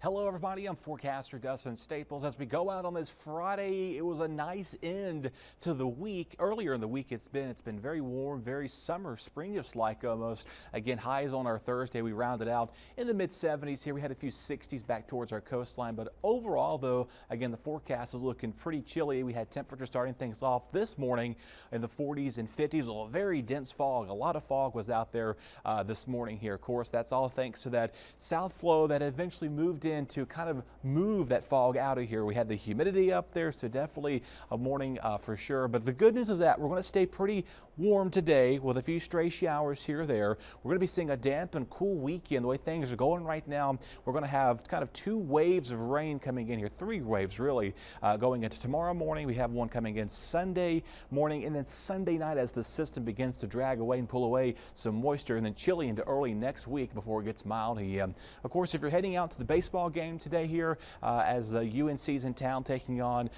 Hello everybody, I'm forecaster Dustin Staples. As we go out on this Friday, it was a nice end to the week. Earlier in the week it's been very warm, very summer, springish like almost. Again, highs on our Thursday, we rounded out in the mid 70s here. We had a few 60s back towards our coastline, but overall though, again, the forecast is looking pretty chilly. We had temperatures starting things off this morning in the 40s and 50s. A very dense fog. A lot of fog was out there this morning here. Of course, that's all thanks to that south flow that eventually moved in to kind of move that fog out of here. We had the humidity up there, so definitely a morning for sure. But the good news is that we're going to stay pretty warm today with a few stray showers here or there. We're going to be seeing a damp and cool weekend. The way things are going right now, we're going to have kind of two waves of rain coming in here, three waves really, going into tomorrow morning. We have one coming in Sunday morning, and then Sunday night as the system begins to drag away and pull away some moisture, and then chilly into early next week before it gets mild again. Of course, if you're heading out to the baseball game today here as the UNC's in town taking on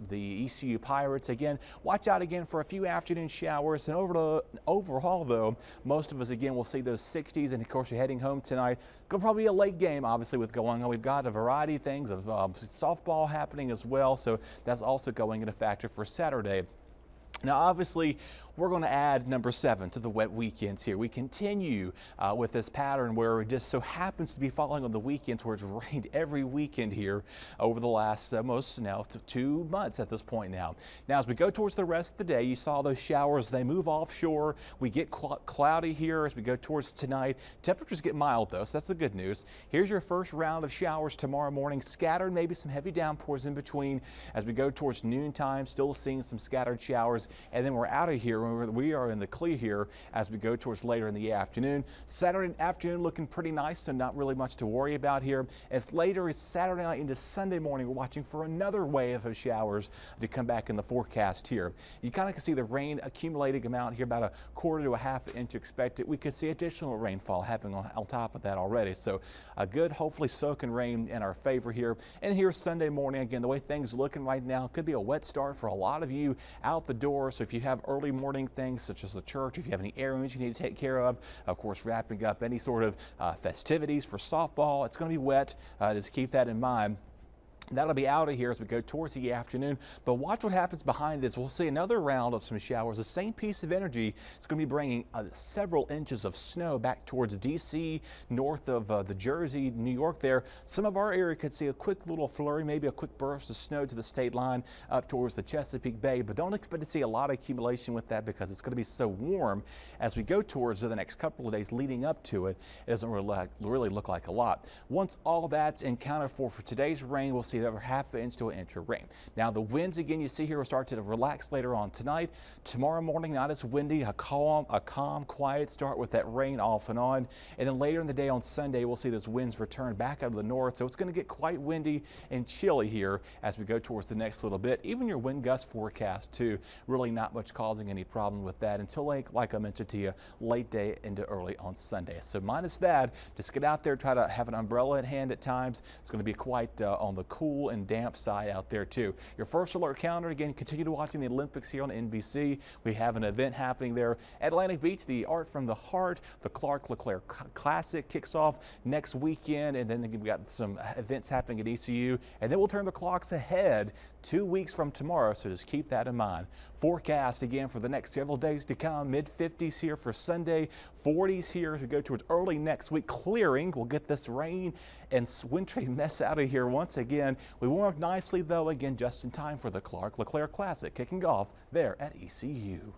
the ECU Pirates, again, watch out again for a few afternoon showers. And overall though, most of us again will see those 60s, and of course you're heading home tonight. Going to probably be a late game obviously with going on. We've got a variety of things of softball happening as well, so that's also going into factor for Saturday. Now, obviously, we're going to add number 7 to the wet weekends here. We continue with this pattern where it just so happens to be falling on the weekends where it's rained every weekend here over the last almost now 2 months at this point now. Now, as we go towards the rest of the day, you saw those showers. They move offshore. We get cloudy here as we go towards tonight. Temperatures get mild, though, so that's the good news. Here's your first round of showers tomorrow morning. Scattered, maybe some heavy downpours in between as we go towards noontime. Still seeing some scattered showers. And then we're out of here. We are in the clear here as we go towards later in the afternoon. Saturday afternoon looking pretty nice, so not really much to worry about here. As later as Saturday night into Sunday morning, we're watching for another wave of showers to come back in the forecast here. You kind of can see the rain accumulating amount here, about 1/4 to 1/2 inch expected. We could see additional rainfall happening on top of that already. So a good, hopefully soaking rain in our favor here. And here's Sunday morning. Again, the way things are looking right now, could be a wet start for a lot of you out the door. So if you have early morning things such as the church, if you have any errands you need to take care of course, wrapping up any sort of festivities for softball, it's going to be wet. Just keep that in mind. That'll be out of here as we go towards the afternoon, but watch what happens behind this. We'll see another round of some showers. The same piece of energy is going to be bringing several inches of snow back towards D.C., north of the Jersey, New York there. Some of our area could see a quick little flurry, maybe a quick burst of snow to the state line up towards the Chesapeake Bay, but don't expect to see a lot of accumulation with that because it's going to be so warm as we go towards the next couple of days leading up to it. It doesn't really look like a lot. Once all that's accounted for today's rain, we'll see over 1/2 inch to 1 inch of rain. Now the winds again you see here will start to relax later on tonight. Tomorrow morning not as windy, a calm, quiet start with that rain off and on. And then later in the day on Sunday we'll see those winds return back out of the north. So it's going to get quite windy and chilly here as we go towards the next little bit. Even your wind gust forecast too, really not much causing any problem with that until like I mentioned to you, late day into early on Sunday. So minus that, just get out there, try to have an umbrella at hand at times. It's going to be quite on the cool and damp side out there too. Your first alert calendar, again, continue to watching the Olympics here on NBC. We have an event happening there at Atlantic Beach, the Art from the Heart. The Clark LeClaire Classic kicks off next weekend, and then we've got some events happening at ECU, and then we'll turn the clocks ahead 2 weeks from tomorrow, so just keep that in mind. Forecast again for the next several days to come, mid-50s here for Sunday, 40s here as we go towards early next week. Clearing, we'll get this rain and wintry mess out of here once again. We warm up nicely though, again just in time for the Clark LeClaire Classic kicking off there at ECU.